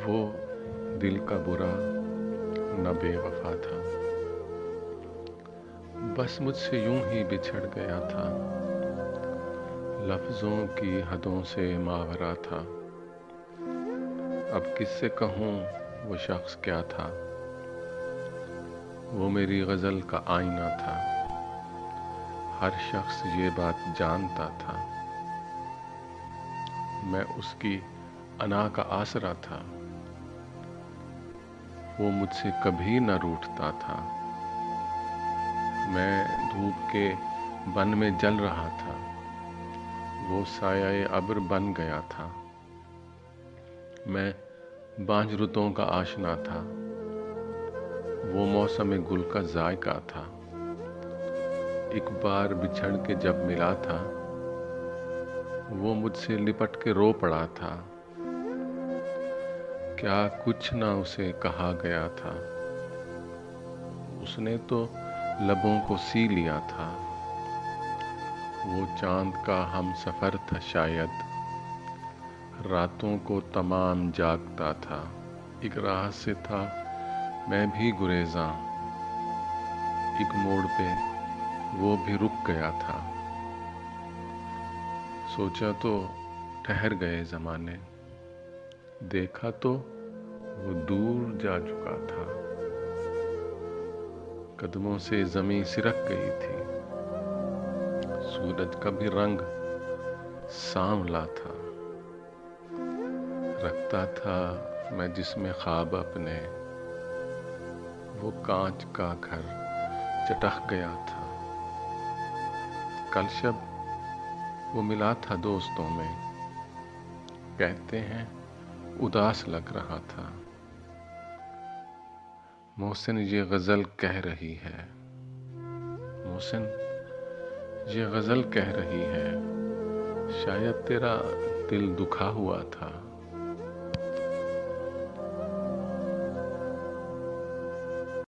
وہ دل کا برا نہ بے وفا تھا، بس مجھ سے یوں ہی بچھڑ گیا تھا، لفظوں کی حدوں سے ماورا تھا۔ اب کس سے کہوں وہ شخص کیا تھا، وہ میری غزل کا آئینہ تھا، ہر شخص یہ بات جانتا تھا، میں اس کی انا کا آسرا تھا، وہ مجھ سے کبھی نہ روٹھتا تھا، میں دھوپ کے بن میں جل رہا تھا، وہ سایہ ابر بن گیا تھا، میں بانجھ رتوں کا آشنا تھا، وہ موسم گل کا ذائقہ تھا، ایک بار بچھڑ کے جب ملا تھا، وہ مجھ سے لپٹ کے رو پڑا تھا، کیا کچھ نہ اسے کہا گیا تھا، اس نے تو لبوں کو سی لیا تھا، وہ چاند کا ہم سفر تھا شاید، راتوں کو تمام جاگتا تھا، ایک راہ سے تھا میں بھی گریزاں، ایک موڑ پہ وہ بھی رک گیا تھا، سوچا تو ٹھہر گئے زمانے، دیکھا تو وہ دور جا چکا تھا، قدموں سے زمیں سرک گئی تھی، سورج کا بھی رنگ سانولا تھا، رکھتا تھا میں جس میں خواب اپنے، وہ کانچ کا گھر چٹخ گیا تھا، کل شب وہ ملا تھا دوستوں میں، کہتے ہیں اداس لگ رہا تھا، محسن یہ غزل کہہ رہی ہے، محسن یہ غزل کہہ رہی ہے، شاید تیرا دل دکھا ہوا تھا،